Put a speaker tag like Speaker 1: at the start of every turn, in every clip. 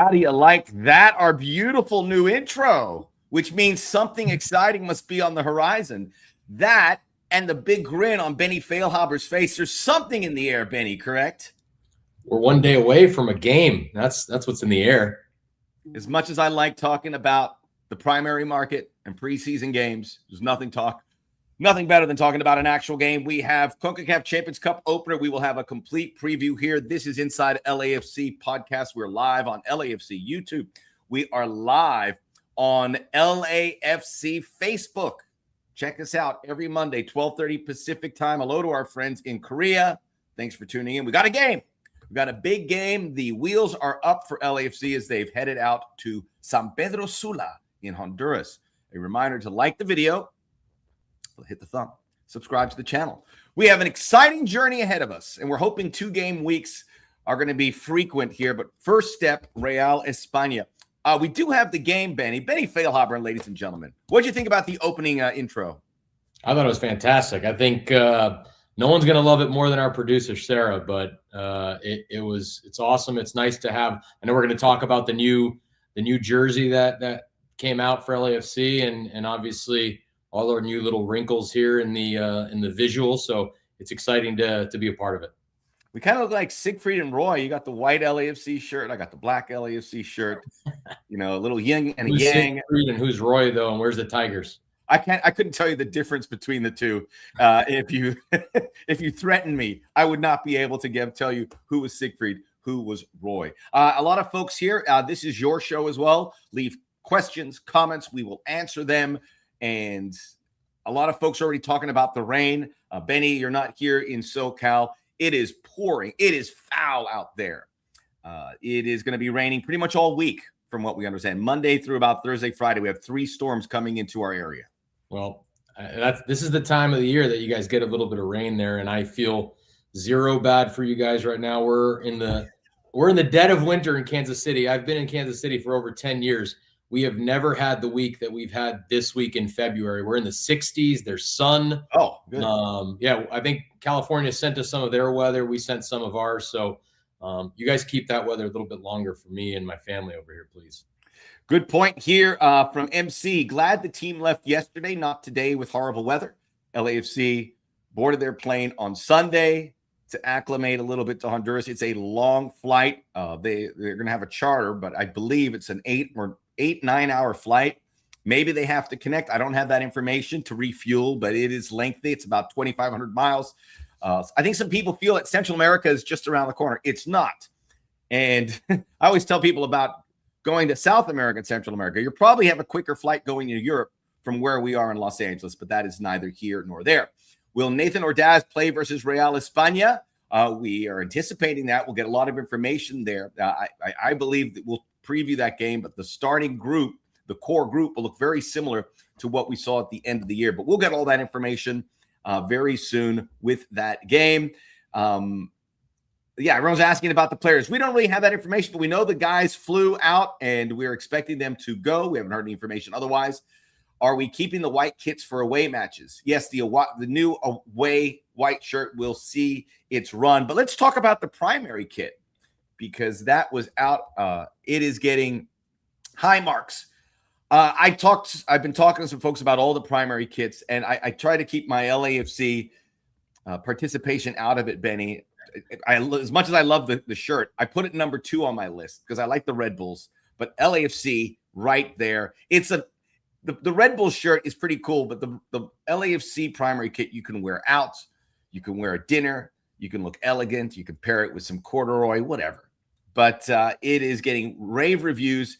Speaker 1: How do you like that? Our beautiful new intro, which means something exciting must be on the horizon. That and the big grin on Benny Feilhaber's face. There's something in the air, Benny, correct?
Speaker 2: We're 1 day away from a game. That's what's in the air.
Speaker 1: As much as I like talking about the primary market and preseason games, there's nothing better than talking about an actual game. We have CONCACAF Champions Cup opener. We will have a complete preview here. This is Inside LAFC podcast. We're live on LAFC YouTube. We are live on LAFC Facebook. Check us out every Monday, 12:30 Pacific time. Hello to our friends in Korea. Thanks for tuning in. We got a game. We've got a big game. The wheels are up for LAFC as they've headed out to San Pedro Sula in Honduras. A reminder to like the video, hit the thumb, subscribe to the channel. We have an exciting journey ahead of us, and we're hoping 2 game weeks are going to be frequent here. But first step, Real España. We do have the game, Benny Feilhaber, ladies and gentlemen. What did you think about the opening intro?
Speaker 2: I thought it was fantastic. I think no one's going to love it more than our producer, Sarah, but it's awesome. It's nice to have. I know we're going to talk about the new jersey that came out for LAFC, and obviously all our new little wrinkles here in the visual. So it's exciting to be a part of it.
Speaker 1: We kind of look like Siegfried and Roy. You got the white LAFC shirt. I got the black LAFC shirt. You know, a little yin and a yang.
Speaker 2: Siegfried and who's Roy though? And where's the Tigers?
Speaker 1: I couldn't tell you the difference between the two. If you threatened me, I would not be able to tell you who was Siegfried, who was Roy. A lot of folks here. This is your show as well. Leave questions, comments. We will answer them. And a lot of folks are already talking about the rain. Benny, you're not here in SoCal. It is pouring. It is foul out there. It is going to be raining pretty much all week from what we understand. Monday through about Thursday, Friday, we have 3 storms coming into our area.
Speaker 2: Well, this is the time of the year that you guys get a little bit of rain there, and I feel zero bad for you guys right now. We're in the dead of winter in Kansas City. I've been in Kansas City for over 10 years. We have never had the week that we've had this week in February. We're in the 60s. There's sun.
Speaker 1: Oh, good.
Speaker 2: Yeah, I think California sent us some of their weather. We sent some of ours. So you guys keep that weather a little bit longer for me and my family over here, please.
Speaker 1: Good point here from MC. Glad the team left yesterday, not today with horrible weather. LAFC boarded their plane on Sunday to acclimate a little bit to Honduras. It's a long flight. They're going to have a charter, but I believe it's an 8-9 hour flight. Maybe they have to connect. I don't have that information to refuel, but it is lengthy. It's about 2,500 miles. I think some people feel that Central America is just around the corner. It's not. And I always tell people about going to South America and Central America. You'll probably have a quicker flight going to Europe from where we are in Los Angeles, but that is neither here nor there. Will Nathan Ordaz play versus Real España? We are anticipating that. We'll get a lot of information there. I believe that we'll preview that game, but the starting group, the core group, will look very similar to what we saw at the end of the year. But we'll get all that information very soon with that game. Yeah, everyone's asking about the players. We don't really have that information, but we know the guys flew out, and we're expecting them to go. We haven't heard any information otherwise. Are we keeping the white kits for away matches? Yes, the new away white shirt will see its run. But let's talk about the primary kit, because that was out. It is getting high marks. I've been talking to some folks about all the primary kits, and I try to keep my LAFC participation out of it, Benny. As much as I love the shirt, I put it number 2 on my list because I like the Red Bulls. But LAFC right there. The Red Bull shirt is pretty cool, but the LAFC primary kit you can wear out. You can wear at dinner. You can look elegant. You can pair it with some corduroy, whatever. But it is getting rave reviews.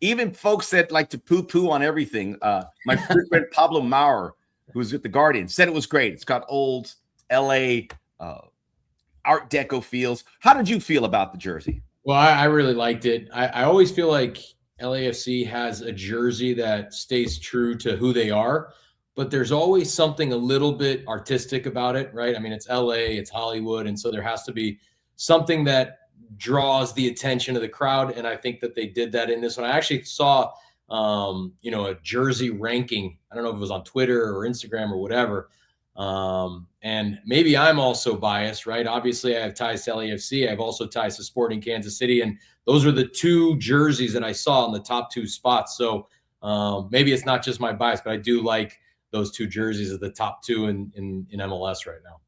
Speaker 1: Even folks that like to poo-poo on everything. My friend Pablo Maurer, who was with The Guardian, said it was great. It's got old LA Art Deco feels. How did you feel about the jersey?
Speaker 2: Well, I really liked it. I always feel like LAFC has a jersey that stays true to who they are, but there's always something a little bit artistic about it, right? I mean, it's LA, it's Hollywood, and so there has to be something that draws the attention of the crowd, and I think that they did that in this one. I actually saw, a jersey ranking. I don't know if it was on Twitter or Instagram or whatever, And maybe I'm also biased, right? Obviously, I have ties to LAFC. I have also ties to Sporting Kansas City. And those are the two jerseys that I saw in the top two spots. So maybe it's not just my bias, but I do like those two jerseys as the top two in MLS right now.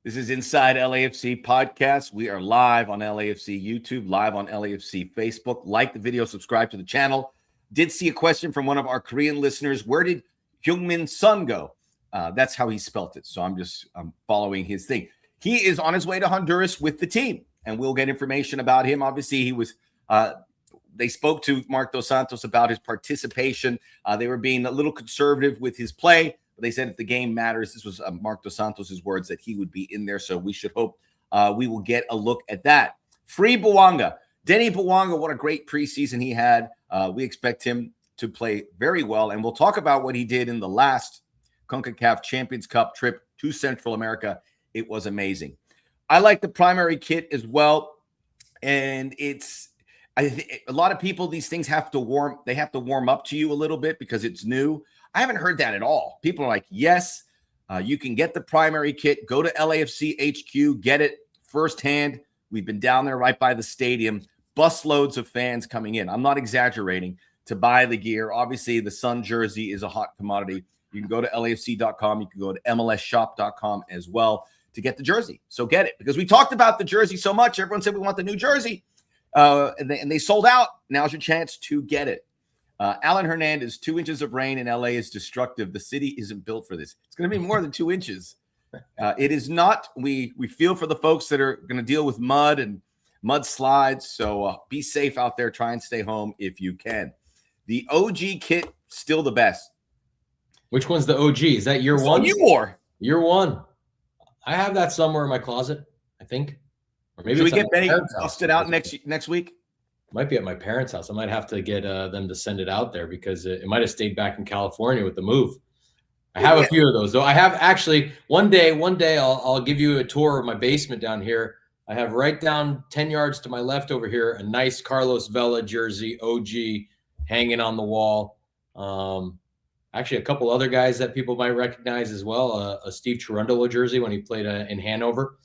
Speaker 1: This is Inside LAFC Podcast. We are live on LAFC YouTube, live on LAFC Facebook. Like the video, subscribe to the channel. Did see a question from one of our Korean listeners. Where did Heung-min Son go? That's how he spelt it. So I'm following his thing. He is on his way to Honduras with the team, and we'll get information about him. Obviously, he was they spoke to Marc Dos Santos about his participation. They were being a little conservative with his play, but they said if the game matters, this was Marc Dos Santos' words, that he would be in there. So we should hope we will get a look at that. Free Bouanga. Denny Bouanga, what a great preseason he had. We expect him to play very well, and we'll talk about what he did in the last CONCACAF Champions Cup trip to Central America. It was amazing. I like the primary kit as well, and a lot of people, these things have to warm up to you a little bit because it's new. I haven't heard that at all. People are like, yes, you can get the primary kit. Go to LAFC HQ, get it firsthand. We've been down there right by the stadium. Busloads of fans coming in. I'm not exaggerating, to buy the gear. Obviously, the Sun jersey is a hot commodity. You can go to LAFC.com. You can go to MLSshop.com as well to get the jersey. So get it, because we talked about the jersey so much. Everyone said we want the new jersey, and they sold out. Now's your chance to get it. Alan Hernandez, 2 inches of rain in LA is destructive. The city isn't built for this. It's going to be more than 2 inches. It is not. We feel for the folks that are going to deal with mud and mudslides. So be safe out there. Try and stay home if you can. The OG kit, still the best.
Speaker 2: Which one's the OG? Is that year one?
Speaker 1: You wore.
Speaker 2: Year one. I have that somewhere in my closet, I think. Or maybe
Speaker 1: should we get Benny busted out next week?
Speaker 2: Might be at my parents' house. I might have to get them to send it out there because it might have stayed back in California with the move. I have a few of those, though. I have actually one day I'll give you a tour of my basement down here. I have right down 10 yards to my left over here a nice Carlos Vela jersey, OG, hanging on the wall. Actually, a couple other guys that people might recognize as well. A Steve Cherundolo jersey when he played in Hanover.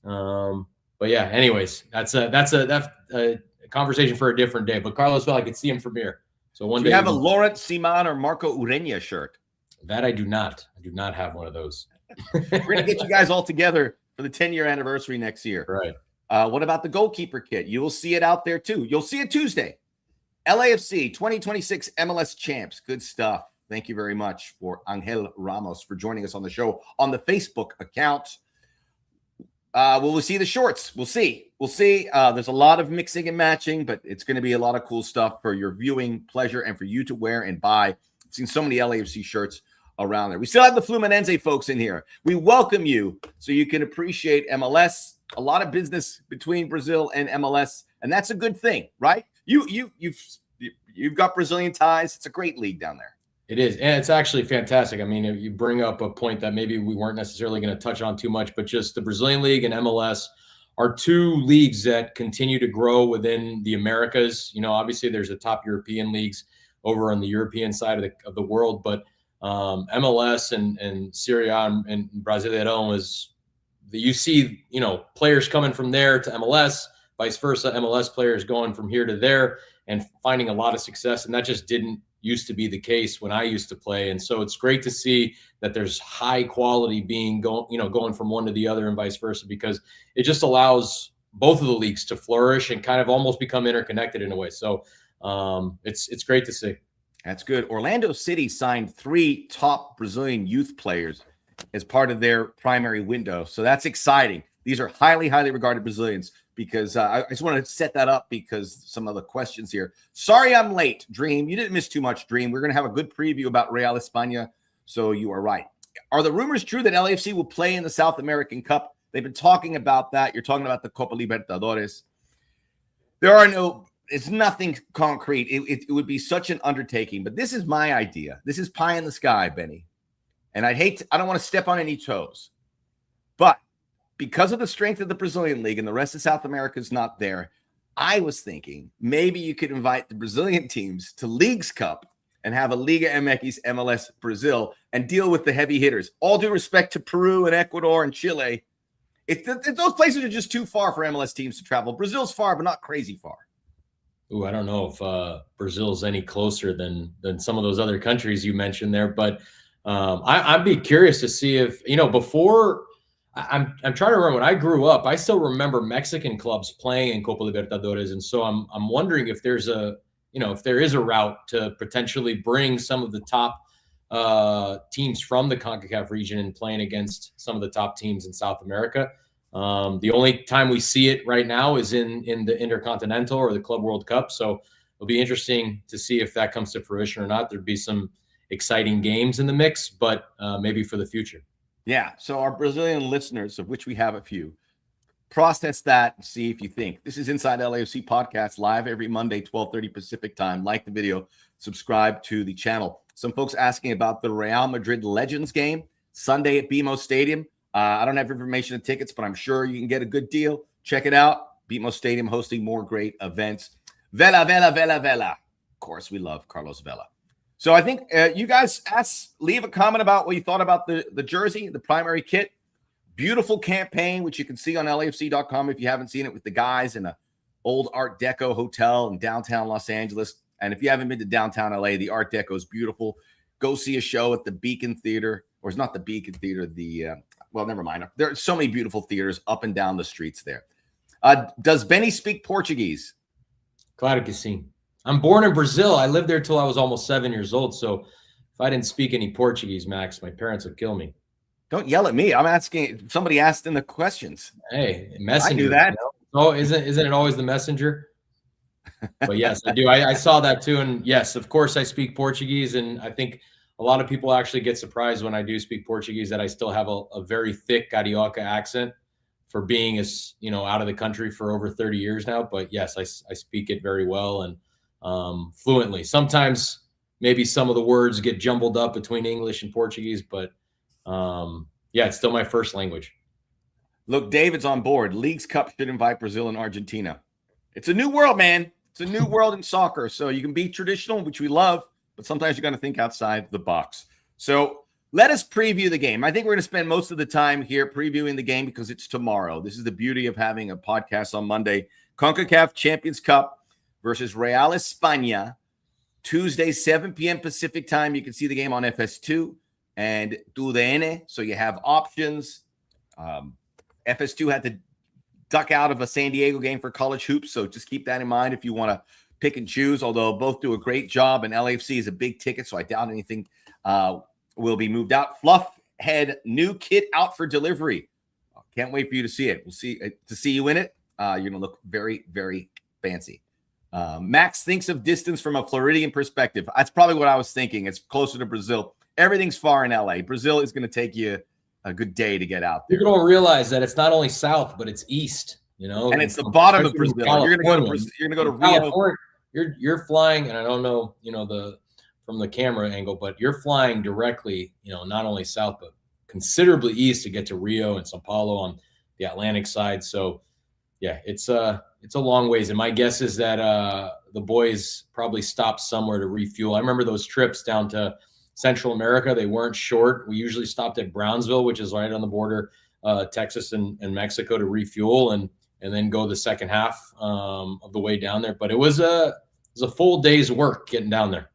Speaker 2: But yeah, anyways, that's a conversation for a different day. But Carlos Vela, I could see him from here. So one day,
Speaker 1: you have a Laurent Simon or Marco Ureña shirt?
Speaker 2: That I do not. I do not have one of those.
Speaker 1: We're gonna get you guys all together for the 10-year anniversary next year.
Speaker 2: Right.
Speaker 1: What about the goalkeeper kit? You will see it out there too. You'll see it Tuesday. LAFC 2026 MLS champs. Good stuff. Thank you very much for Angel Ramos for joining us on the show on the Facebook account. Will we see the shorts? We'll see. There's a lot of mixing and matching, but it's going to be a lot of cool stuff for your viewing pleasure and for you to wear and buy. I've seen so many LAFC shirts around there. We still have the Fluminense folks in here. We welcome you so you can appreciate MLS. A lot of business between Brazil and MLS, and that's a good thing, right? You've got Brazilian ties. It's a great league down there.
Speaker 2: It is, and it's actually fantastic. I mean, you bring up a point that maybe we weren't necessarily going to touch on too much, but just the Brazilian League and MLS are two leagues that continue to grow within the Americas. You know, obviously there's the top European leagues over on the European side of the world, but MLS and Serie A and Brasileirão is you see, you know, players coming from there to MLS, vice versa, MLS players going from here to there and finding a lot of success, and that just didn't used to be the case when I used to play. And so it's great to see that there's high quality going from one to the other and vice versa, because it just allows both of the leagues to flourish and kind of almost become interconnected in a way. So it's great to see.
Speaker 1: That's good. Orlando City signed 3 top Brazilian youth players as part of their primary window. So that's exciting. These are highly, highly regarded Brazilians, because I just want to set that up because some of the questions here. Sorry I'm late, Dream. You didn't miss too much, Dream. We're going to have a good preview about Real España, so you are right. Are the rumors true that LAFC will play in the South American Cup? They've been talking about that. You're talking about the Copa Libertadores. It's nothing concrete. It would be such an undertaking, but this is my idea. This is pie in the sky, Benny. And I don't want to step on any toes, but because of the strength of the Brazilian league and the rest of South America is not there, I was thinking maybe you could invite the Brazilian teams to Leagues Cup and have a Liga MX MLS Brazil and deal with the heavy hitters. All due respect to Peru and Ecuador and Chile. Those places are just too far for MLS teams to travel. Brazil's far, but not crazy far.
Speaker 2: Ooh, I don't know if Brazil's any closer than some of those other countries you mentioned there, but I'd be curious to see if, before I'm trying to remember when I grew up, I still remember Mexican clubs playing in Copa Libertadores. And so I'm wondering if there's if there is a route to potentially bring some of the top teams from the CONCACAF region and playing against some of the top teams in South America. The only time we see it right now is in the Intercontinental or the Club World Cup. So it'll be interesting to see if that comes to fruition or not. There'd be some exciting games in the mix, but maybe for the future.
Speaker 1: Yeah. So our Brazilian listeners, of which we have a few, process that and see if you think. This is Inside LAFC podcast live every Monday, 12:30 Pacific time. Like the video, subscribe to the channel. Some folks asking about the Real Madrid Legends game Sunday at BMO Stadium. I don't have information on tickets, but I'm sure you can get a good deal. Check it out. BMO Stadium hosting more great events. Vela, Vela, Vela, Vela. Of course, we love Carlos Vela. So I think you guys leave a comment about what you thought about the jersey, the primary kit. Beautiful campaign, which you can see on LAFC.com if you haven't seen it, with the guys in an old Art Deco hotel in downtown Los Angeles. And if you haven't been to downtown LA, the Art Deco is beautiful. Go see a show at the Beacon Theater. Or it's not the Beacon Theater, well, never mind. There are so many beautiful theaters up and down the streets there. Does Benny speak Portuguese?
Speaker 2: Claro que sim. I'm born in Brazil. I lived there till I was almost 7 years old. So if I didn't speak any Portuguese, Max, my parents would kill me.
Speaker 1: Don't yell at me. I'm asking. Somebody asked in the questions.
Speaker 2: Hey, messenger.
Speaker 1: I do that.
Speaker 2: Oh, isn't it always the messenger? But yes, I do. I saw that too. And yes, of course, I speak Portuguese. And I think a lot of people actually get surprised when I do speak Portuguese that I still have a very thick Carioca accent for being out of the country for over 30 years now. But yes, I speak it very well and fluently. Sometimes maybe some of the words get jumbled up between English and Portuguese, but it's still my first language.
Speaker 1: Look, David's on board. Leagues Cup should invite Brazil and Argentina. It's a new world, man. It's a new world in soccer. So you can be traditional, which we love, but sometimes you got to think outside the box. So let us preview the game. I think we're going to spend most of the time here previewing the game because it's tomorrow. This is the beauty of having a podcast on Monday. CONCACAF Champions Cup versus Real España, Tuesday, 7 p.m. Pacific time. You can see the game on FS2 and TUDN. So you have options. FS2 had to duck out of a San Diego game for college hoops. So just keep that in mind if you want to pick and choose, although both do a great job, and LAFC is a big ticket, so I doubt anything will be moved out. Fluff Head new kit out for delivery. Can't wait for you to see it. We'll see you in it. You're going to look very, very fancy. Max thinks of distance from a Floridian perspective. That's probably what I was thinking. It's closer to Brazil. Everything's far in LA. Brazil is going to take you a good day to get out there.
Speaker 2: People don't realize that it's not only south, but it's east.
Speaker 1: And it's the bottom of Brazil. You're going to go to Rio.
Speaker 2: You're flying, and I don't know, from the camera angle, but you're flying directly, not only south, but considerably east to get to Rio and Sao Paulo on the Atlantic side. So, yeah, it's a long ways. And my guess is that the boys probably stopped somewhere to refuel. I remember those trips down to Central America. They weren't short. We usually stopped at Brownsville, which is right on the border, Texas and Mexico, to refuel and then go the second half of the way down there. But it was a full day's work getting down there.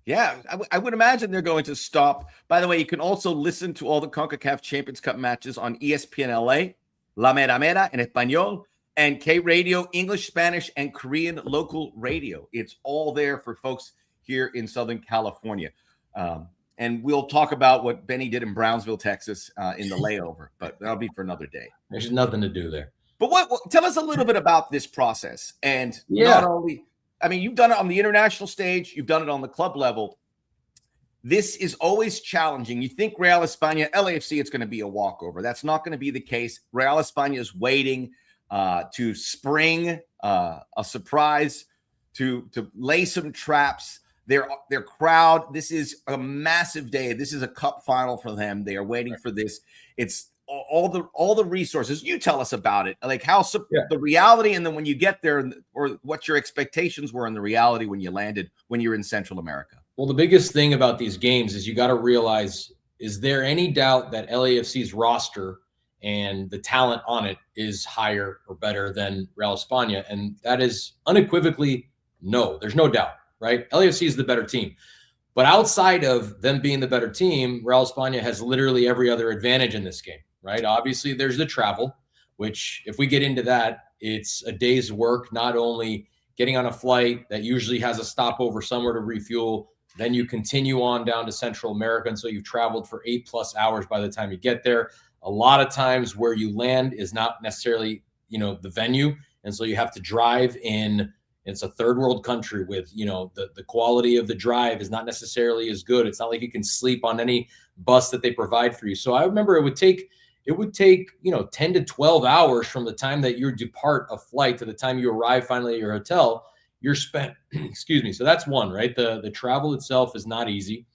Speaker 1: Yeah, I would imagine they're going to stop. By the way, you can also listen to all the CONCACAF Champions Cup matches on ESPN LA, La Mera Mera en Español, and K Radio, English, Spanish, and Korean local radio. It's all there for folks here in Southern California. And we'll talk about what Benny did in Brownsville, Texas, in the layover, but that'll be for another day.
Speaker 2: There's nothing to do there.
Speaker 1: But tell us a little bit about this process. And not only, you've done it on the international stage, you've done it on the club level. This is always challenging. You think Real España, LAFC, it's going to be a walkover. That's not going to be the case. Real España is waiting to spring a surprise, to lay some traps. Their crowd, this is a massive day. This is a cup final for them. They are waiting for this. It's all the resources. You tell us about it, like the reality, and then when you get there, or what your expectations were in the reality when you landed, when you're in Central America.
Speaker 2: Well, the biggest thing about these games is you got to realize, is there any doubt that LAFC's roster and the talent on it is higher or better than Real España? And that is unequivocally no. There's no doubt, right? LAFC is the better team. But outside of them being the better team, Real España has literally every other advantage in this game, right? Obviously, there's the travel, which if we get into that, it's a day's work, not only getting on a flight that usually has a stopover somewhere to refuel, then you continue on down to Central America. And so you've traveled for 8+ hours by the time you get there. A lot of times where you land is not necessarily, the venue. And so you have to drive in. It's a third world country with, the quality of the drive is not necessarily as good. It's not like you can sleep on any bus that they provide for you. So I remember it would take, 10 to 12 hours from the time that you depart a flight to the time you arrive finally at your hotel. You're spent, excuse me. So that's one, right? The travel itself is not easy.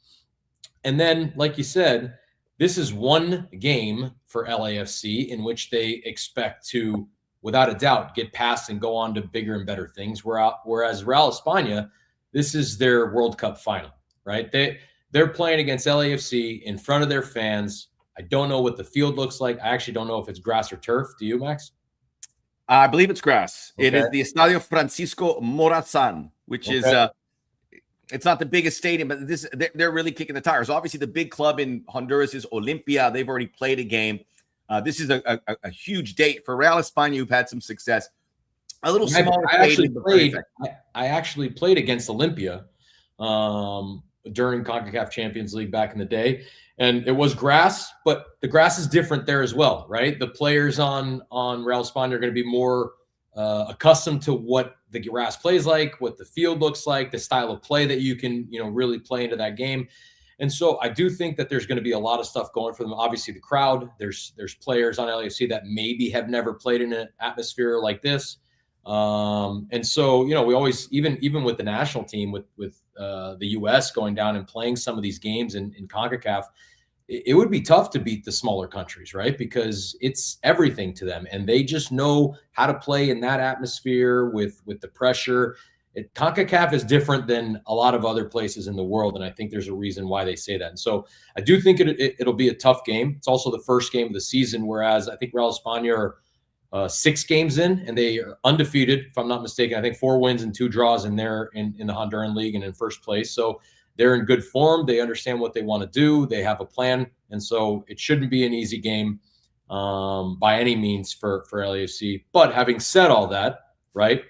Speaker 2: And then, like you said, this is one game for LAFC in which they expect to, without a doubt, get past and go on to bigger and better things. Whereas Real España, this is their World Cup final, right? They're playing against LAFC in front of their fans. I don't know what the field looks like. I actually don't know if it's grass or turf. Do you, Max?
Speaker 1: I believe it's grass.
Speaker 2: Okay.
Speaker 1: It is the Estadio Francisco Morazan, which is it's not the biggest stadium, but they're really kicking the tires. Obviously, the big club in Honduras is Olimpia. They've already played a game. This is a huge date for Real España, who've had some success. A little smaller.
Speaker 2: I actually played against Olimpia during CONCACAF Champions League back in the day, and it was grass, but the grass is different there as well, right? The players on Real España are going to be more accustomed to what the grass plays like, what the field looks like, the style of play that you can, really play into that game. And so I do think that there's going to be a lot of stuff going for them. Obviously, the crowd, there's players on LAFC that maybe have never played in an atmosphere like this. And so, we always, even with the national team, with the U.S. going down and playing some of these games in CONCACAF, it would be tough to beat the smaller countries, right? Because it's everything to them. And they just know how to play in that atmosphere with the pressure. CONCACAF is different than a lot of other places in the world, and I think there's a reason why they say that. And so I do think it'll be a tough game. It's also the first game of the season, whereas I think Real España are 6 games in, and they are undefeated, if I'm not mistaken. I think 4 wins and 2 draws, and they're in the Honduran League and in first place. So they're in good form. They understand what they want to do. They have a plan, and so it shouldn't be an easy game by any means for LAFC. But having said all that, right,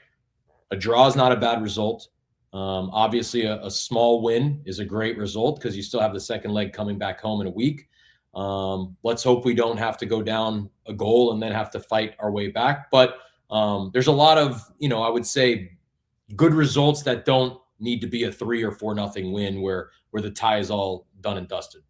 Speaker 2: a draw is not a bad result. Obviously, a small win is a great result because you still have the second leg coming back home in a week. Let's hope we don't have to go down a goal and then have to fight our way back. But there's a lot of, I would say, good results that don't need to be a 3 or 4-0 win where the tie is all done and dusted.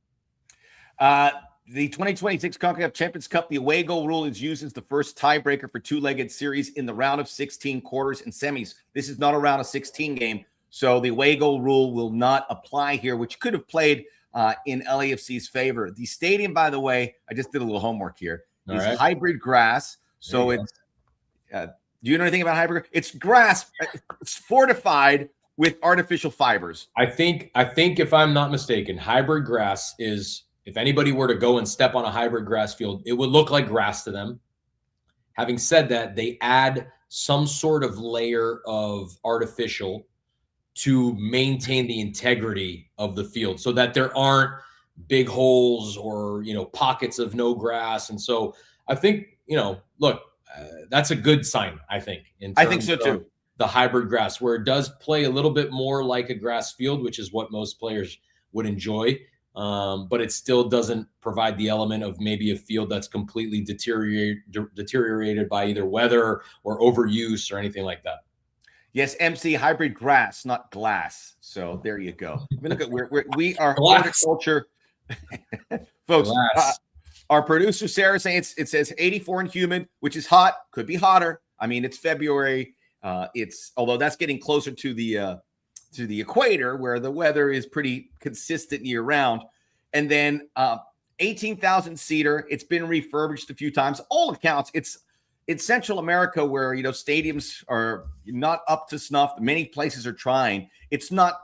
Speaker 1: The 2026 CONCACAF Champions Cup, the away goal rule is used as the first tiebreaker for 2-legged series in the round of 16 quarters and semis. This is not a round of 16 game, so the away goal rule will not apply here, which could have played in LAFC's favor. The stadium, by the way, I just did a little homework here, is hybrid grass. So it's do you know anything about hybrid? It's grass. It's fortified with artificial fibers.
Speaker 2: I think if I'm not mistaken, hybrid grass is, if anybody were to go and step on a hybrid grass field, it would look like grass to them. Having said that, they add some sort of layer of artificial to maintain the integrity of the field so that there aren't big holes or, pockets of no grass. And so I think, that's a good sign, I think.
Speaker 1: I think so too.
Speaker 2: The hybrid grass, where it does play a little bit more like a grass field, which is what most players would enjoy. But it still doesn't provide the element of maybe a field that's completely deteriorated by either weather or overuse or anything like that.
Speaker 1: Yes, MC, hybrid grass, not glass. So there you go. I mean, look at we are horticulture folks. Our producer Sarah saying it says 84 and humid, which is hot. Could be hotter. I mean, it's February. Although that's getting closer to the equator where the weather is pretty consistent year round. And then 18,000 seater. It's been refurbished a few times. All accounts, it's in Central America where, stadiums are not up to snuff. Many places are trying. It's not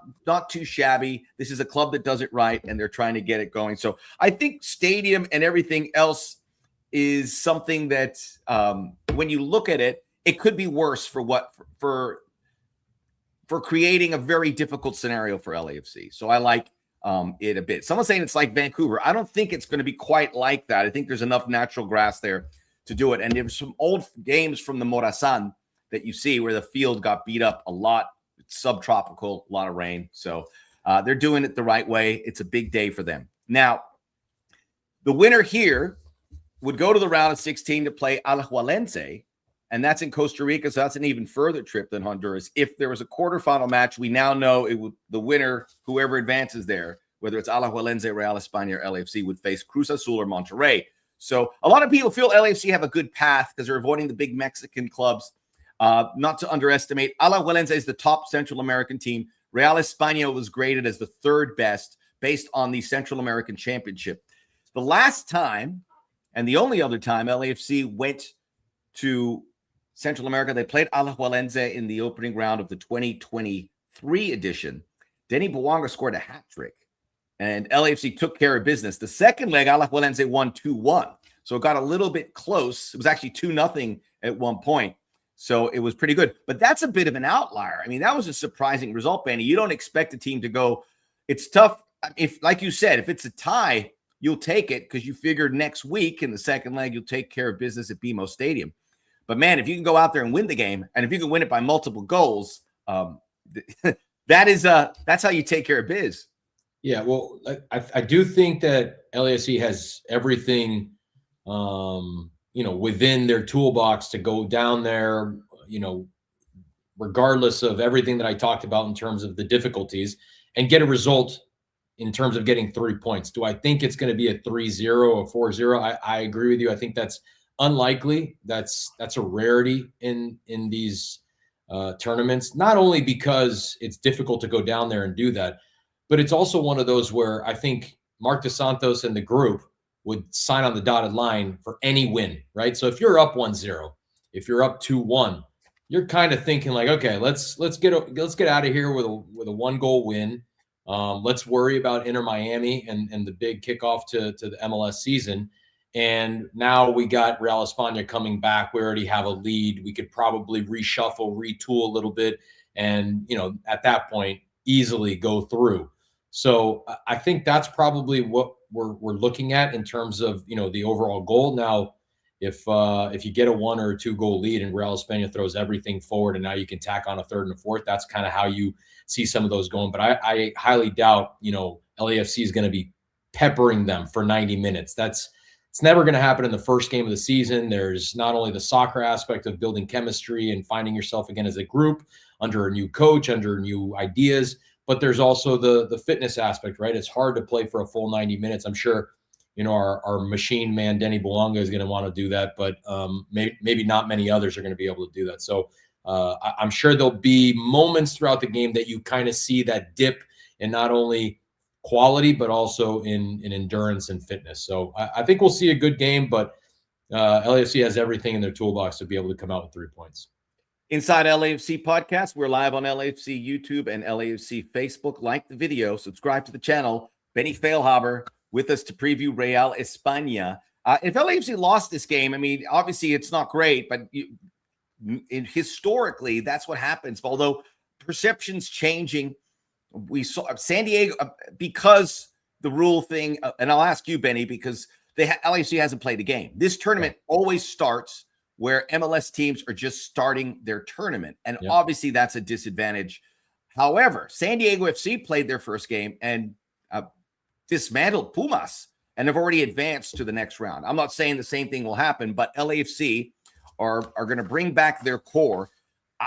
Speaker 1: too shabby. This is a club that does it right, and they're trying to get it going. So I think stadium and everything else is something that when you look at it, it could be worse for creating a very difficult scenario for LAFC. So I like it a bit. Someone's saying it's like Vancouver. I don't think it's going to be quite like that. I think there's enough natural grass there to do it. And there's some old games from the Morazan that you see where the field got beat up a lot. It's subtropical, a lot of rain. So they're doing it the right way. It's a big day for them. Now, the winner here would go to the round of 16 to play Alajuelense, and that's in Costa Rica, so that's an even further trip than Honduras. If there was a quarterfinal match, we now know the winner, whoever advances there, whether it's Alajuelense, Real España, or LAFC, would face Cruz Azul or Monterrey. So a lot of people feel LAFC have a good path because they're avoiding the big Mexican clubs. Not to underestimate, Alajuelense is the top Central American team. Real España was graded as the third best based on the Central American Championship. The last time, and the only other time LAFC went to Central America, they played Alajuelense in the opening round of the 2023 edition. Denny Bouanga scored a hat trick, and LAFC took care of business. The second leg, Alajuelense won 2-1. So it got a little bit close. It was actually 2-0 at one point. So it was pretty good. But that's a bit of an outlier. I mean, that was a surprising result, Benny. You don't expect a team to go. It's tough. If, like you said, if it's a tie, you'll take it because you figured next week in the second leg, you'll take care of business at BMO Stadium. But, man, if you can go out there and win the game, and if you can win it by multiple goals, that's how you take care of biz.
Speaker 2: Yeah, well, I do think that LAFC has everything, within their toolbox to go down there, regardless of everything that I talked about in terms of the difficulties, and get a result in terms of getting 3 points. Do I think it's going to be a 3-0 or 4-0? I agree with you. I think that's unlikely. That's a rarity in these tournaments, not only because it's difficult to go down there and do that, but it's also one of those where I think Marc Dos Santos and the group would sign on the dotted line for any win, right? So if you're up 1-0, if you're up 2-1, you're kind of thinking like, okay, let's get out of here with a 1-goal win. Let's worry about Inter Miami and the big kickoff to the MLS season. And now we got Real España coming back. We already have a lead. We could probably reshuffle, retool a little bit, and at that point, easily go through. So I think that's probably what we're looking at in terms of the overall goal. Now, if you get a 1 or 2 goal lead and Real España throws everything forward, and now you can tack on a third and a fourth, that's kind of how you see some of those going. But I highly doubt LAFC is going to be peppering them for 90 minutes. It's never going to happen in the first game of the season. There's not only the soccer aspect of building chemistry and finding yourself again as a group under a new coach, under new ideas, but there's also the fitness aspect, right? It's hard to play for a full 90 minutes. I'm sure, our machine man, Denny Bouanga, is going to want to do that, but maybe not many others are going to be able to do that. So I'm sure there'll be moments throughout the game that you kind of see that dip in not only quality, but also in endurance and fitness. So I think we'll see a good game, but LAFC has everything in their toolbox to be able to come out with 3 points.
Speaker 1: Inside LAFC podcast, we're live on LAFC YouTube and LAFC Facebook. Like the video, subscribe to the channel. Benny Feilhaber with us to preview Real España. If LAFC lost this game, I mean, obviously it's not great, but historically, that's what happens. Although perception's changing, we saw San Diego because the rule thing, and I'll ask you, Benny, because LAFC hasn't played a game. This tournament always starts where MLS teams are just starting their tournament. And obviously that's a disadvantage. However, San Diego FC played their first game and dismantled Pumas and have already advanced to the next round. I'm not saying the same thing will happen, but LAFC are going to bring back their core.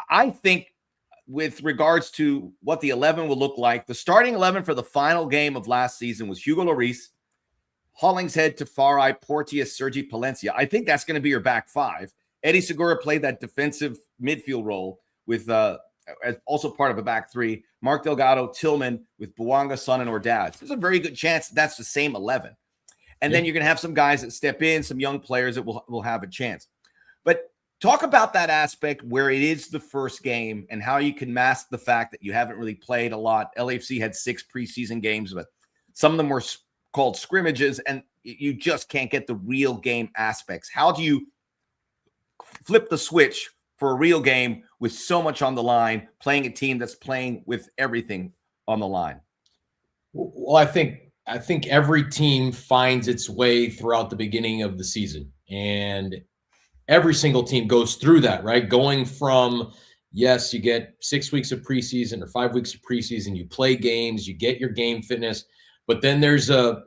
Speaker 1: I think with regards to what the 11 will look like, the starting 11 for the final game of last season was Hugo Lloris, Hollingshead, Tafari, Porteous, Sergi Palencia. I think that's going to be your back five. Eddie Segura played that defensive midfield role with as also part of a back three. Mark Delgado, Tillman with Bouanga, Son, and Ordaz. There's a very good chance that's the same 11. And then you're going to have some guys that step in, some young players that will have a chance. But Talk about that aspect where it is the first game and how you can mask the fact that you haven't really played a lot. LAFC had 6 preseason games, but some of them were called scrimmages, and you just can't get the real game aspects. How do you flip the switch for a real game with so much on the line, playing a team that's playing with everything on the line?
Speaker 2: Well, I think every team finds its way throughout the beginning of the season, and every single team goes through that, right? Going from, yes, you get 6 weeks of preseason or 5 weeks of preseason, you play games, you get your game fitness, but then there's a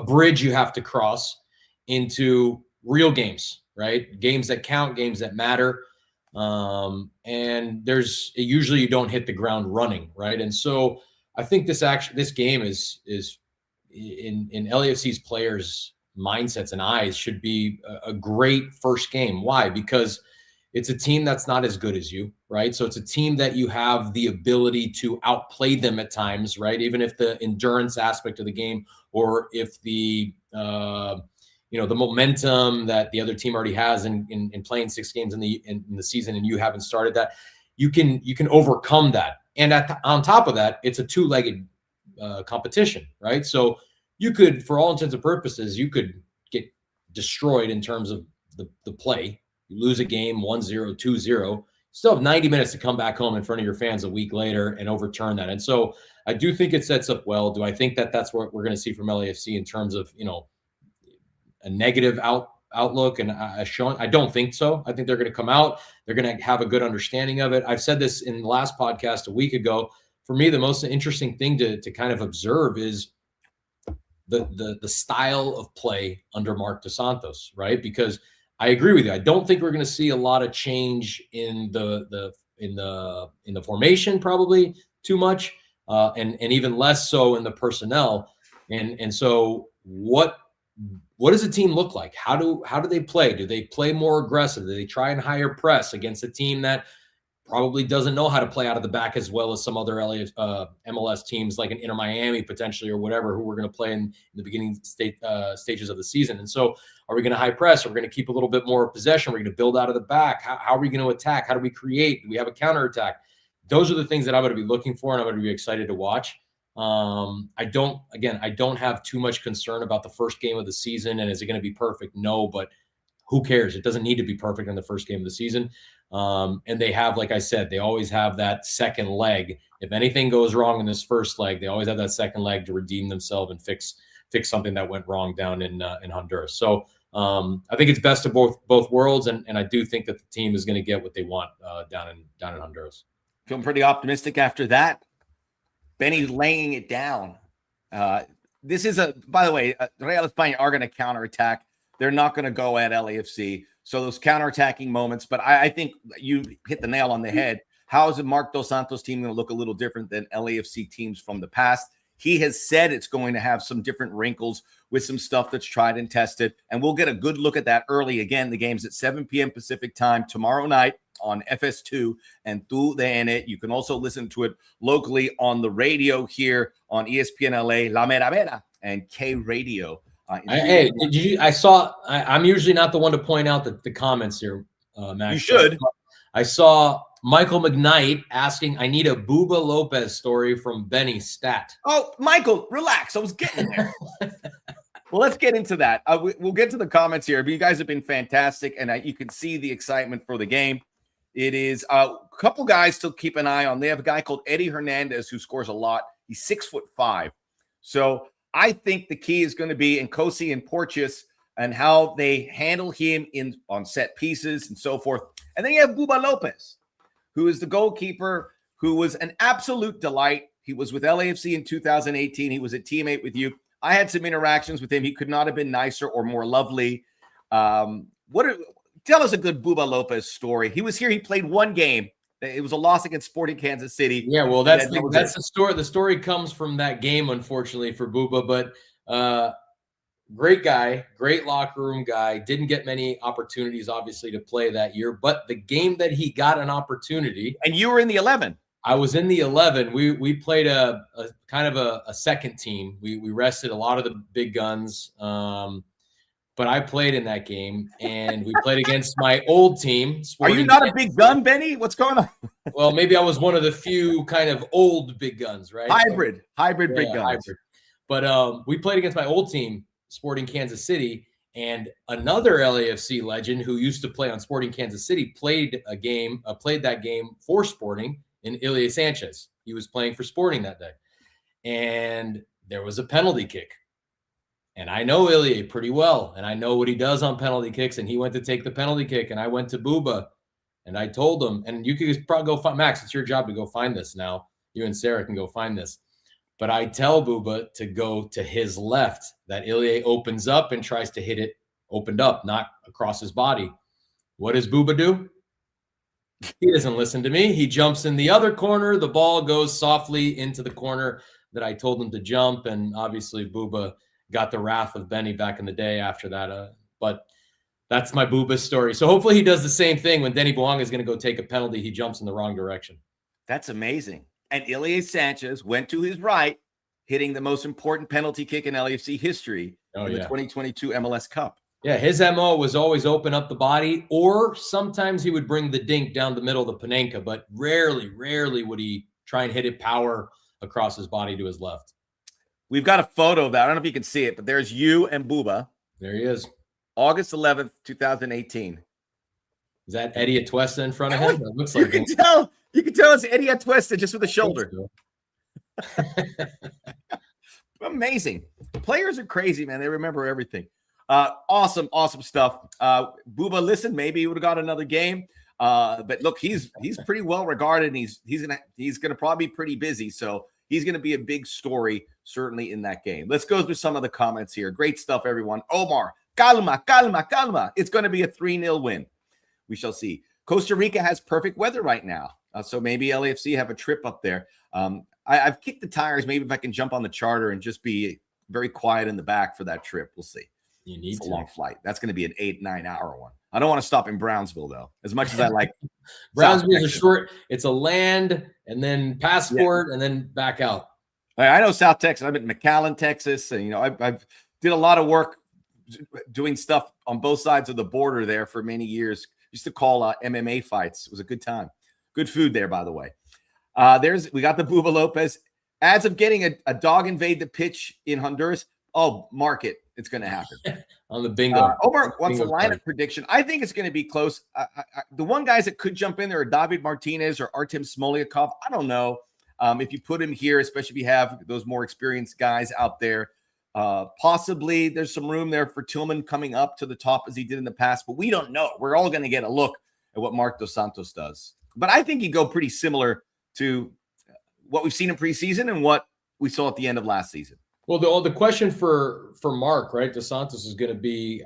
Speaker 2: bridge you have to cross into real games, right? Games that count, games that matter. And usually you don't hit the ground running, right? And so I think this game is in LAFC's players' mindsets and eyes should be a great first game. Why? Because it's a team that's not as good as you, right? So it's a team that you have the ability to outplay them at times, right? Even if the endurance aspect of the game, or if the the momentum that the other team already has in playing 6 games in the season, and you haven't started that, you can overcome that. And on top of that, it's a 2-legged competition, right? So you could, for all intents and purposes, you could get destroyed in terms of the play. You lose a game 1-0, 2-0, still have 90 minutes to come back home in front of your fans a week later and overturn that. And so I do think it sets up well. Do I think that that's what we're going to see from LAFC in terms of, a negative outlook and I don't think so. I think they're going to come out. They're going to have a good understanding of it. I've said this in the last podcast a week ago. For me, the most interesting thing to kind of observe is the style of play under Marc Dos Santos, right? Because I agree with you. I don't think we're going to see a lot of change in the formation, probably too much, and even less so in the personnel. And so what does the team look like? How do they play? Do they play more aggressive? Do they try and higher press against a team that probably doesn't know how to play out of the back as well as some other MLS teams like an Inter Miami potentially, or whatever, who we're going to play in the beginning stages of the season? And so are we going to high press? Are we going to keep a little bit more possession? Are we going to build out of the back? How are we going to attack? How do we create? Do we have a counterattack? Those are the things that I'm going to be looking for, and I'm going to be excited to watch. I don't have too much concern about the first game of the season. And is it going to be perfect? No, but who cares? It doesn't need to be perfect in the first game of the season. And they have, like I said, they always have that second leg. If anything goes wrong in this first leg, they always have that second leg to redeem themselves and fix something that went wrong down in Honduras. So I think it's best of both worlds, and I do think that the team is going to get what they want down in Honduras.
Speaker 1: Feeling pretty optimistic after that. Benny laying it down. This is by the way, Real España are going to counterattack. They're not going to go at LAFC. So those counterattacking moments, but I think you hit the nail on the head. How is the Marc Dos Santos team going to look a little different than LAFC teams from the past? He has said it's going to have some different wrinkles with some stuff that's tried and tested. And we'll get a good look at that early. Again, the game's at 7 p.m. Pacific time tomorrow night on FS2 and Tu DN. You can also listen to it locally on the radio here on ESPN LA, La Meravera, and K Radio.
Speaker 2: I'm usually not the one to point out the comments here, Max.
Speaker 1: You should.
Speaker 2: I saw Michael McKnight asking, I need a Buba Lopez story from Benny Stat.
Speaker 1: Oh, Michael, relax. I was getting there. Well, let's get into that. We'll get to the comments here, but you guys have been fantastic, and you can see the excitement for the game. It is a couple guys to keep an eye on. They have a guy called Eddie Hernandez who scores a lot. He's 6'5". So I think the key is going to be Nkosi and Porteous and how they handle him on set pieces and so forth. And then you have Buba Lopez, who is the goalkeeper, who was an absolute delight. He was with LAFC in 2018. He was a teammate with you. I had some interactions with him. He could not have been nicer or more lovely. Tell us a good Buba Lopez story. He was here. He played one game. It was a loss against Sporting Kansas City.
Speaker 2: Yeah, well, that's the story. The story comes from that game, unfortunately, for Buba. But great guy, great locker room guy. Didn't get many opportunities, obviously, to play that year. But the game that he got an opportunity.
Speaker 1: And you were in the 11.
Speaker 2: I was in the 11. We played a kind of a second team. We rested a lot of the big guns. but I played in that game, and we played against my old team.
Speaker 1: Are you not a big gun, Benny? What's going on?
Speaker 2: Well, maybe I was one of the few kind of old big guns, right?
Speaker 1: Hybrid big guns.
Speaker 2: Hybrid. But we played against my old team, Sporting Kansas City, and another LAFC legend who used to play on Sporting Kansas City played that game for Sporting in Ilie Sanchez. He was playing for Sporting that day, and there was a penalty kick. And I know Ilie pretty well, and I know what he does on penalty kicks, and he went to take the penalty kick, and I went to Booba, and I told him, and you could probably go find, Max, it's your job to go find this now. You and Sarah can go find this. But I tell Booba to go to his left, that Ilie opens up and tries to hit it opened up, not across his body. What does Booba do? He doesn't listen to me. He jumps in the other corner. The ball goes softly into the corner that I told him to jump, and obviously Booba got the wrath of Benny back in the day after that. But that's my Booba story. So hopefully he does the same thing when Denny Bouanga is going to go take a penalty. He jumps in the wrong direction.
Speaker 1: That's amazing. And Ilie Sanchez went to his right, hitting the most important penalty kick in LAFC history in the 2022 MLS Cup.
Speaker 2: Yeah, his MO was always open up the body, or sometimes he would bring the dink down the middle of the Panenka, but rarely would he try and hit it power across his body to his left.
Speaker 1: We've got a photo of that. I don't know if you can see it, but there's you and Booba.
Speaker 2: There he is.
Speaker 1: August 11th, 2018.
Speaker 2: Is that Eddie Atuesta in front of him? It looks like
Speaker 1: you can tell it's Eddie Atuesta just with the shoulder. Amazing. Players are crazy, man. They remember everything. Awesome stuff. Booba, listen, maybe he would have got another game. But look, he's pretty well regarded, and he's gonna probably be pretty busy. So he's gonna be a big story, certainly in that game. Let's go through some of the comments here. Great stuff, everyone. Omar, calma. It's gonna be a 3-0 win. We shall see. Costa Rica has perfect weather right now. So maybe LAFC have a trip up there. I've kicked the tires. Maybe if I can jump on the charter and just be very quiet in the back for that trip. We'll see.
Speaker 2: You need
Speaker 1: a long flight. That's going to be an 8-9 hour one. I don't want to stop in Brownsville, though, as much as I like.
Speaker 2: Brownsville is a short. It's a land and then passport and then back out.
Speaker 1: I know South Texas. I've been in McAllen, Texas. And, I've did a lot of work doing stuff on both sides of the border there for many years. Used to call MMA fights. It was a good time. Good food there, by the way. We got the Booba Lopez. Ads of getting a dog invade the pitch in Honduras. Oh, mark it. It's going to happen.
Speaker 2: On the bingo.
Speaker 1: Omar wants a lineup prediction. I think it's going to be close. The one guys that could jump in there are David Martinez or Artem Smolyakov. I don't know if you put him here, especially if you have those more experienced guys out there. Possibly there's some room there for Tillman coming up to the top as he did in the past, but we don't know. We're all going to get a look at what Marc Dos Santos does. But I think he'd go pretty similar to what we've seen in preseason and what we saw at the end of last season.
Speaker 2: Well, the question for Marc, right, Dos Santos is going to be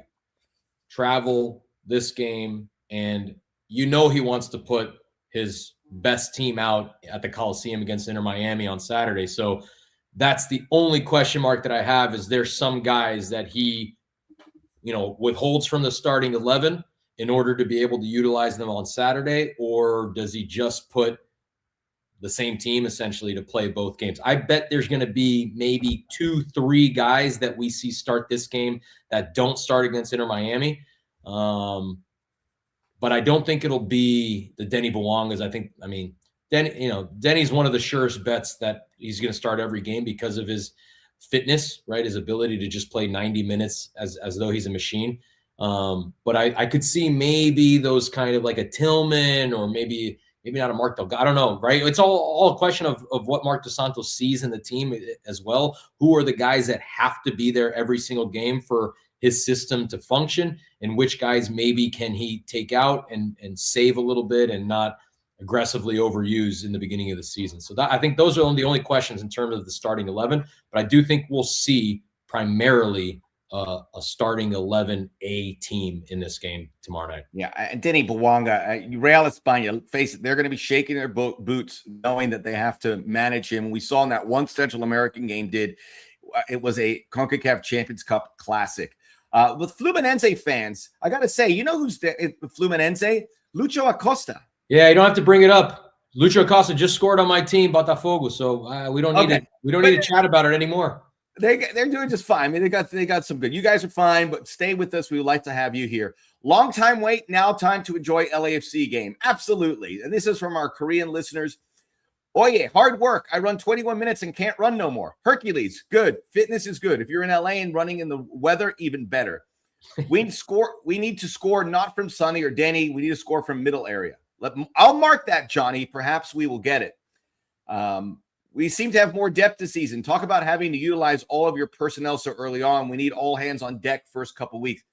Speaker 2: travel this game, and he wants to put his best team out at the Coliseum against Inter Miami on Saturday. So that's the only question mark that I have. Is there some guys that he, withholds from the starting 11 in order to be able to utilize them on Saturday, or does he just put the same team essentially to play both games? I bet there's going to be maybe 2-3 guys that we see start this game that don't start against Inter Miami. But I don't think it'll be the Denny Bouangas. Denny's one of the surest bets that he's going to start every game because of his fitness, right? His ability to just play 90 minutes as though he's a machine. But I could see maybe those kind of like a Tillman or maybe not a Marc Delgado. I don't know, right? It's all a question of what Marc Dos Santos sees in the team as well. Who are the guys that have to be there every single game for his system to function, and which guys maybe can he take out and save a little bit and not aggressively overuse in the beginning of the season. So I think those are the only questions in terms of the starting 11. But I do think we'll see primarily a starting 11A team in this game tomorrow night.
Speaker 1: Yeah, and Denny Bouanga, Real España, face it, they're going to be shaking their boots knowing that they have to manage him. We saw in that one Central American game it was a CONCACAF Champions Cup classic. With Fluminense fans, I got to say, who's Fluminense? Lucho Acosta.
Speaker 2: Yeah, you don't have to bring it up. Lucho Acosta just scored on my team, Botafogo, so we don't need to chat about it anymore.
Speaker 1: They're doing just fine. I mean, they got some good. You guys are fine, but stay with us. We would like to have you here. Long time wait. Now time to enjoy LAFC game. Absolutely. And this is from our Korean listeners. Oye, hard work. I run 21 minutes and can't run no more. Hercules, good. Fitness is good. If you're in LA and running in the weather, even better. We need to score not from Sonny or Denny. We need to score from middle area. I'll mark that, Johnny. Perhaps we will get it. We seem to have more depth this season. Talk about having to utilize all of your personnel so early on. We need all hands on deck first couple weeks.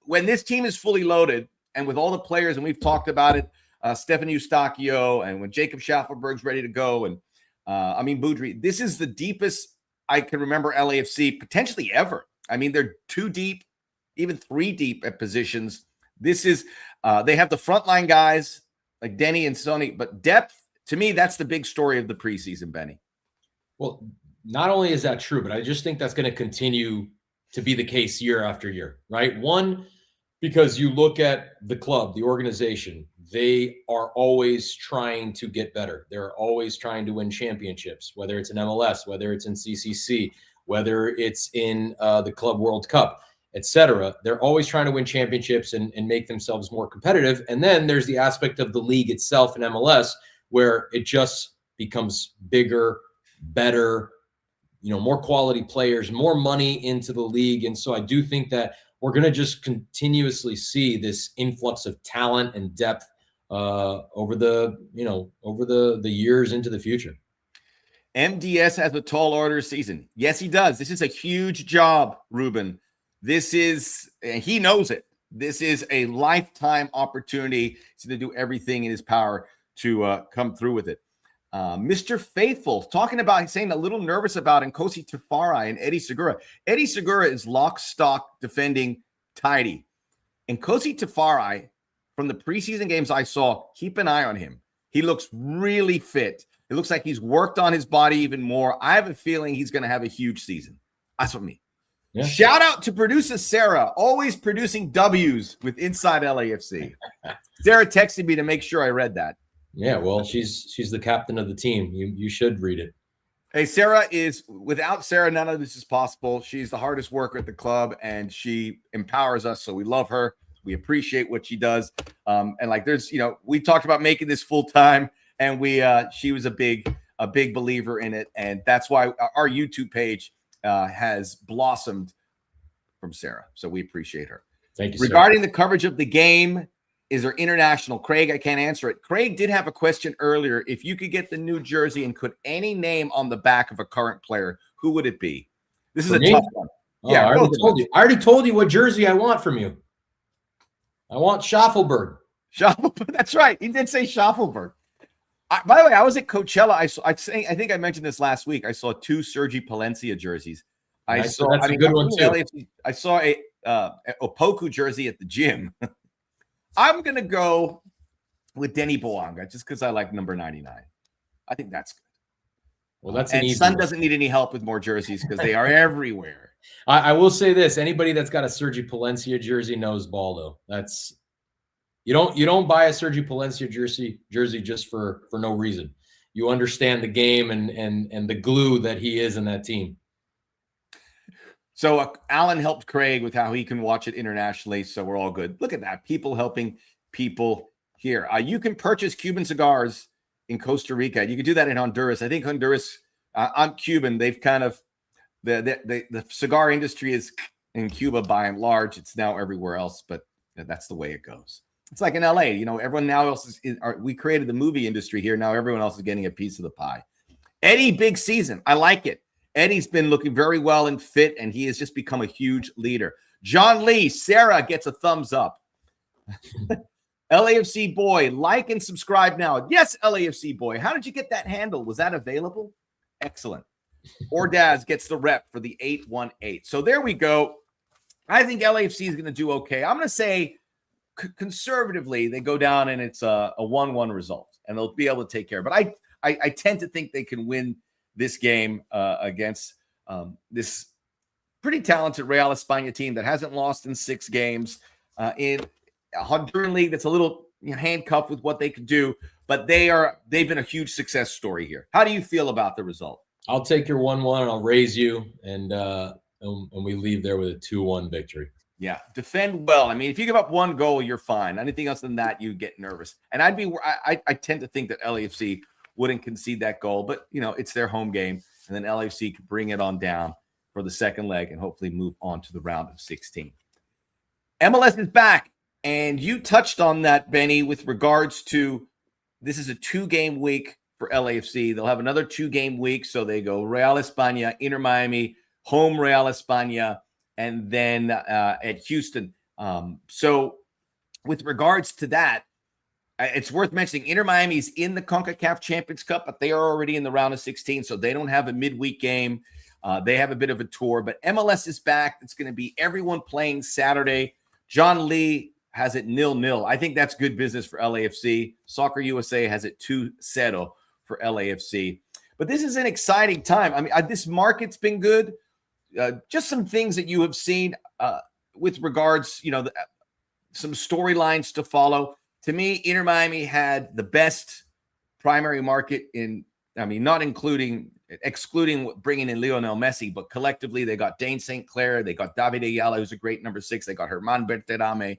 Speaker 1: When this team is fully loaded and with all the players, and we've talked about it, Stefan Eustachio, and when Jacob Schaffelberg's ready to go, and Boudry, this is the deepest I can remember LAFC potentially ever. I mean, they're 2 deep, even 3 deep at positions. This is they have the frontline guys like Denny and Sonny, but depth, to me, that's the big story of the preseason, Benny.
Speaker 2: Well, not only is that true, but I just think that's going to continue to be the case year after year, right? One, because you look at the club, the organization, they are always trying to get better. They're always trying to win championships, whether it's in MLS, whether it's in CCC, whether it's in the Club World Cup, etc. They're always trying to win championships and make themselves more competitive. And then there's the aspect of the league itself in MLS, where it just becomes bigger, better, more quality players, more money into the league. And so I do think that we're going to just continuously see this influx of talent and depth over the years into the future.
Speaker 1: MDS has a tall order season. Yes, he does. This is a huge job, Ruben. And he knows it. This is a lifetime opportunity to do everything in his power to come through with it. Mr. Faithful talking about, he's saying a little nervous about Nkosi Tafari and Eddie Segura. Eddie Segura is lock, stock, defending, tidy. Nkosi Tafari, from the preseason games I saw, keep an eye on him. He looks really fit. It looks like he's worked on his body even more. I have a feeling he's going to have a huge season. That's what I mean. Yeah. Shout out to producer Sarah, always producing W's with Inside LAFC. Sarah texted me to make sure I read that.
Speaker 2: Yeah, well, she's the captain of the team. You should read it.
Speaker 1: Hey, Sarah without Sarah, none of this is possible. She's the hardest worker at the club, and she empowers us, so we love her. We appreciate what she does. We talked about making this full time, and she was a big believer in it, and that's why our YouTube page has blossomed from Sarah. So we appreciate her.
Speaker 2: Thank you.
Speaker 1: Regarding the coverage of the game, is there international? Craig, I can't answer it. Craig did have a question earlier. If you could get the new jersey and put any name on the back of a current player, who would it be? This is a tough one.
Speaker 2: Oh, yeah, I already told you what jersey I want from you. I want Schaffelberg.
Speaker 1: That's right. He did say Schaffelberg. By the way, I was at Coachella. I think I mentioned this last week. I saw 2 Sergi Palencia jerseys.
Speaker 2: That's a good one too.
Speaker 1: I saw a Opoku jersey at the gym. I'm going to go with Denny Boanga just because I like number 99. I think that's good.
Speaker 2: Well, that's an easy
Speaker 1: Son
Speaker 2: one.
Speaker 1: Doesn't need any help with more jerseys because they are everywhere.
Speaker 2: I will say this: anybody that's got a Sergi Palencia jersey knows ball, though. That's you don't buy a Sergi Palencia jersey just for no reason. You understand the game and the glue that he is in that team.
Speaker 1: So Alan helped Craig with how he can watch it internationally, so we're all good. Look at that. People helping people here. You can purchase Cuban cigars in Costa Rica. You can do that in Honduras. I think Honduras, I'm Cuban. They've kind of, the cigar industry is in Cuba by and large. It's now everywhere else, but that's the way it goes. It's like in LA, everyone now else we created the movie industry here. Now everyone else is getting a piece of the pie. Eddie, big season. I like it. Eddie's been looking very well and fit, and he has just become a huge leader. John Lee, Sarah gets a thumbs up. LAFC boy, like and subscribe now. Yes, LAFC boy. How did you get that handle? Was that available? Excellent. Ordaz gets the rep for the 818. So there we go. I think LAFC is going to do okay. I'm going to say conservatively they go down and it's a 1-1 result, and they'll be able to take care. But I tend to think they can win this game against this pretty talented Real España team that hasn't lost in 6 games in a Honduran league that's a little handcuffed with what they could do, but they've been a huge success story here. How do you feel about the result?
Speaker 2: I'll take your 1-1 and I'll raise you, and we leave there with a 2-1 victory.
Speaker 1: Yeah, defend well. I mean, if you give up one goal, you're fine. Anything else than that, you get nervous. And I tend to think that LAFC wouldn't concede that goal, but it's their home game, and then LAFC can bring it on down for the second leg and hopefully move on to the round of 16. MLS is back, and you touched on that, Benny, with regards to this is a 2-game week for LAFC. They'll have another 2-game week, so they go Real España, Inter Miami, home Real España, and then at Houston. So with regards to that, it's worth mentioning Inter Miami's in the CONCACAF Champions Cup, but they are already in the round of 16, so they don't have a midweek game. They have a bit of a tour, but MLS is back. It's going to be everyone playing Saturday. John Lee has it 0-0. I think that's good business for LAFC. Soccer USA has it 2-0 for LAFC. But this is an exciting time. I mean, this market's been good. Just some things that you have seen with regards, some storylines to follow. To me, Inter Miami had the best primary market not excluding bringing in Lionel Messi, but collectively they got Dane St. Clair, they got David Ayala, who's a great number 6, they got Herman Berterame.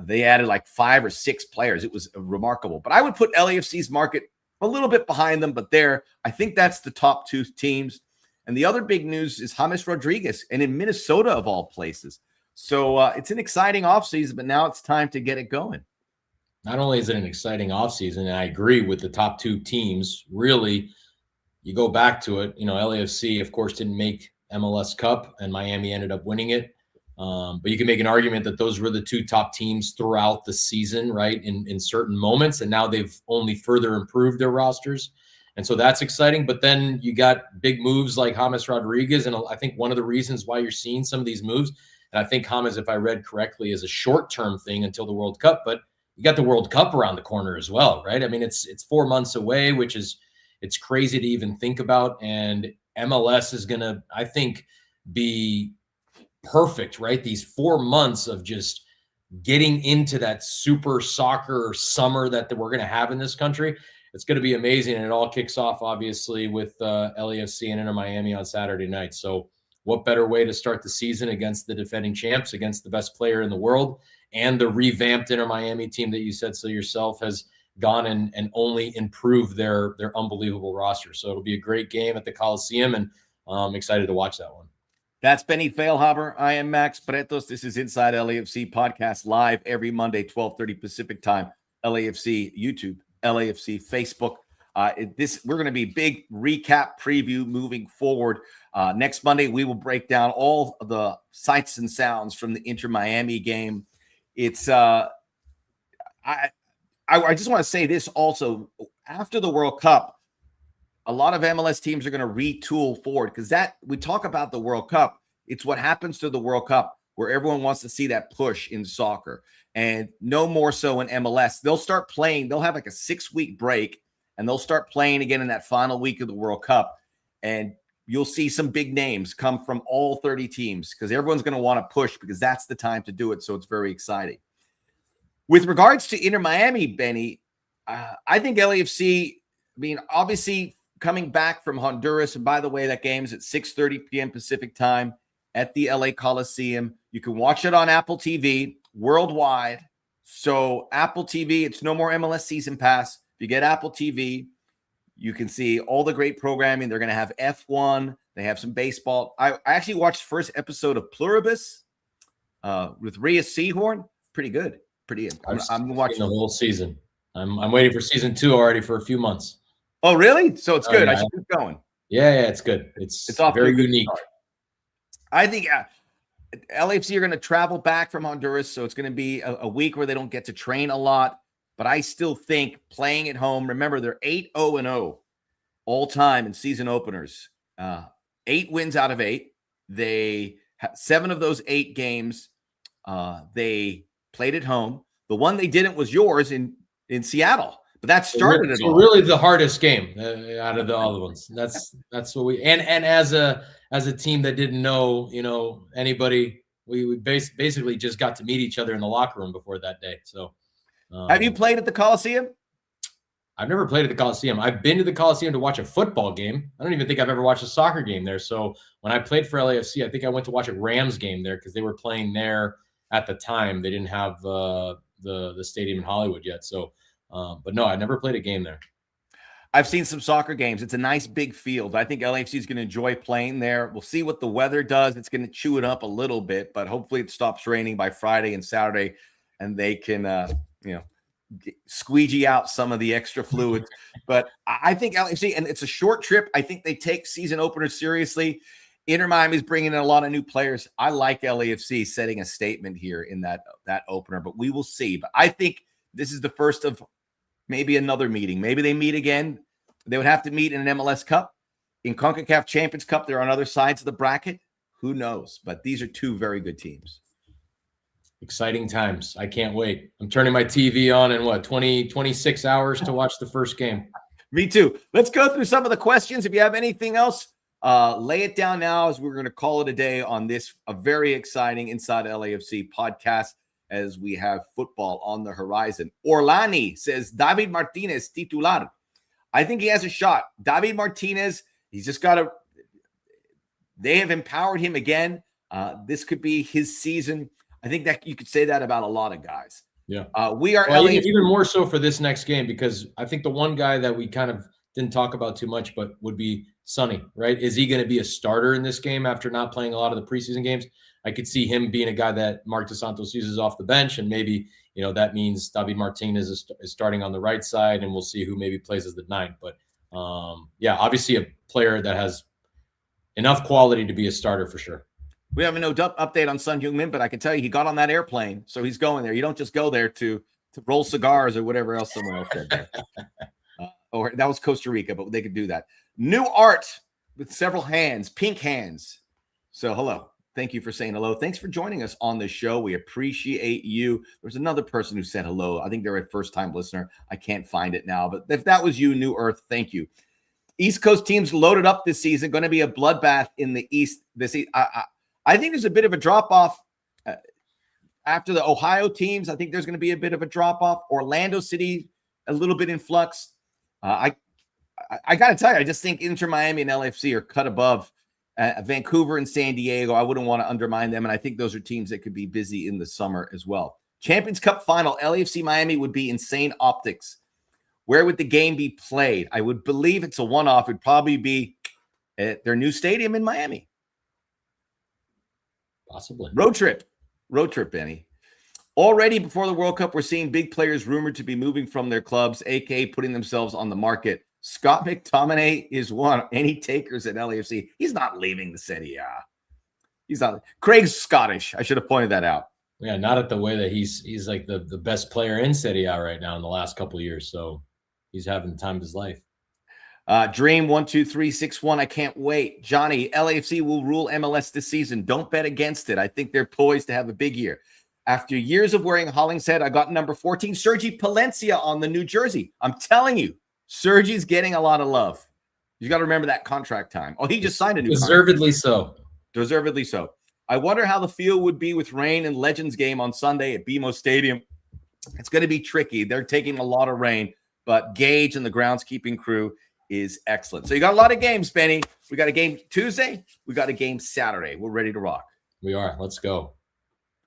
Speaker 1: They added like 5 or 6 players. It was remarkable. But I would put LAFC's market a little bit behind them, but I think that's the top 2 teams. And the other big news is James Rodriguez, and in Minnesota of all places. So it's an exciting offseason, but now it's time to get it going.
Speaker 2: Not only is it an exciting offseason, and I agree with the top 2 teams, really, you go back to it, LAFC, of course, didn't make MLS Cup, and Miami ended up winning it. But you can make an argument that those were the 2 top teams throughout the season, right, in certain moments, and now they've only further improved their rosters. And so that's exciting. But then you got big moves like James Rodriguez, and I think one of the reasons why you're seeing some of these moves, and I think James, if I read correctly, is a short-term thing until the World Cup, but you got the World Cup around the corner as well, right? I mean, it's 4 months away, which is it's crazy to even think about. And MLS is going to, I think, be perfect, right? These 4 months of just getting into that super soccer summer that we're going to have in this country. It's going to be amazing. And it all kicks off, obviously, with LAFC and Inter Miami on Saturday night. So what better way to start the season against the defending champs, against the best player in the world, and the revamped Inter Miami team that you said so yourself has gone and only improved their unbelievable roster. So it'll be a great game at the Coliseum, and I'm excited to watch that one.
Speaker 1: That's Benny Feilhaber. I am Max Bretos. This is Inside LAFC podcast live every Monday, 12:30 Pacific time. LAFC YouTube, LAFC Facebook. We're going to be big recap preview moving forward. Next Monday, we will break down all of the sights and sounds from the Inter Miami game. It's I just want to say this also. After the World Cup, a lot of MLS teams are going to retool forward because we talk about the World Cup. It's what happens to the World Cup where everyone wants to see that push in soccer, and no more so in MLS. They'll start playing. They'll have like a 6-week break, and they'll start playing again in that final week of the World Cup. And you'll see some big names come from all 30 teams because everyone's going to want to push because that's the time to do it. So it's very exciting. With regards to Inter Miami, Benny, I think LAFC, obviously coming back from Honduras, and by the way, that game's at 6:30 p.m. Pacific time at the LA Coliseum. You can watch it on Apple TV worldwide. So Apple TV, it's no more MLS Season Pass. If you get Apple TV, you can see all the great programming. They're going to have F1. They have some baseball. I actually watched the first episode of Pluribus with Rhea Seehorn. Pretty good. I'm watching
Speaker 2: the whole season. I'm waiting for season 2 already for a few months.
Speaker 1: Oh, really? So it's good.
Speaker 2: Yeah.
Speaker 1: I should keep going.
Speaker 2: Yeah, it's good. It's
Speaker 1: off
Speaker 2: very unique.
Speaker 1: Start. I think LAFC are going to travel back from Honduras, so it's going to be a week where they don't get to train a lot. But I still think playing at home, remember, they're 8-0-0 all time in season openers. 8 wins out of 8. They 7 of those 8 games they played at home. The one they didn't was yours in Seattle. But that started it all.
Speaker 2: Really the hardest game out of the other ones. That's what we and as a team that didn't know anybody, we basically just got to meet each other in the locker room before that day. So
Speaker 1: have you played at the Coliseum?
Speaker 2: I've never played at the Coliseum. I've been to the Coliseum to watch a football game. I don't even think I've ever watched a soccer game there. So when I played for LAFC, I think I went to watch a Rams game there because they were playing there at the time. They didn't have the stadium in Hollywood yet. So, but no, I never played a game there.
Speaker 1: I've seen some soccer games. It's a nice big field. I think LAFC is going to enjoy playing there. We'll see what the weather does. It's going to chew it up a little bit, but hopefully it stops raining by Friday and Saturday, and they can, squeegee out some of the extra fluid. But I think LAFC, and it's a short trip. I think they take season openers seriously. Inter Miami is bringing in a lot of new players. I like LAFC setting a statement here in that opener, but we will see. But I think this is the first of maybe another meeting. Maybe they meet again. They would have to meet in an MLS Cup. In CONCACAF Champions Cup, they're on other sides of the bracket. Who knows? But these are two very good teams.
Speaker 2: Exciting times. I can't wait. I'm turning my TV on in 26 hours to watch the first game.
Speaker 1: Me too. Let's go through some of the questions. If you have anything else, lay it down now as we're going to call it a day on this, a very exciting Inside LAFC podcast as we have football on the horizon. Orlani says, David Martinez, titular. I think he has a shot. David Martinez, he's just got to – they have empowered him again. This could be his season. I think that you could say that about a lot of guys.
Speaker 2: Yeah.
Speaker 1: We are LAFC.
Speaker 2: Even more so for this next game, because I think the one guy that we kind of didn't talk about too much but would be Sonny, right? Is he going to be a starter in this game after not playing a lot of the preseason games? I could see him being a guy that Marc Dos Santos uses off the bench, and maybe, that means David Martinez is starting on the right side, and we'll see who maybe plays as the ninth. But, obviously a player that has enough quality to be a starter for sure.
Speaker 1: We have no update on Son Heung-min, but I can tell you he got on that airplane, so he's going there. You don't just go there to roll cigars or whatever else someone else did there. Or that was Costa Rica, but they could do that. New art with several hands, pink hands. So hello. Thank you for saying hello. Thanks for joining us on the show. We appreciate you. There's another person who said hello. I think they're a first-time listener. I can't find it now, but if that was you, New Earth, thank you. East Coast teams loaded up this season. Going to be a bloodbath in the East. I think there's a bit of a drop-off after the Ohio teams. I think there's going to be a bit of a drop-off. Orlando City, a little bit in flux. I got to tell you, I just think Inter Miami and LAFC are cut above Vancouver and San Diego. I wouldn't want to undermine them, and I think those are teams that could be busy in the summer as well. Champions Cup final, LAFC Miami would be insane optics. Where would the game be played? I would believe it's a one-off. It'd probably be at their new stadium in Miami.
Speaker 2: Possibly.
Speaker 1: Road trip, Benny. Already before the World Cup, we're seeing big players rumored to be moving from their clubs, aka putting themselves on the market. Scott McTominay is one. Any takers at LAFC? He's not leaving the Serie A. He's not. Craig's Scottish. I should have pointed that out.
Speaker 2: Yeah, not at the way that he's like the best player in Serie A right now in the last couple of years. So he's having the time of his life.
Speaker 1: Dream 12361. I can't wait. Johnny, LAFC will rule MLS this season. Don't bet against it. I think they're poised to have a big year. After years of wearing Hollingshead, I got number 14, Sergi Palencia on the New Jersey. I'm telling you, Sergi's getting a lot of love. You got to remember that contract time. Oh, he just signed a new
Speaker 2: Deservedly so.
Speaker 1: Deservedly so. I wonder how the field would be with rain and Legends game on Sunday at BMO Stadium. It's going to be tricky. They're taking a lot of rain, but Gage and the groundskeeping crew is excellent. So you got a lot of games, Benny. We got a game Tuesday. We got a game Saturday. We're ready to rock.
Speaker 2: We are. Let's go.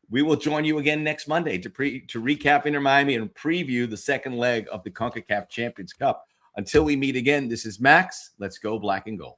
Speaker 1: We will join you again next Monday to recap Inter Miami and preview the second leg of the CONCACAF Champions Cup. Until we meet again, this is Max. Let's go black and gold.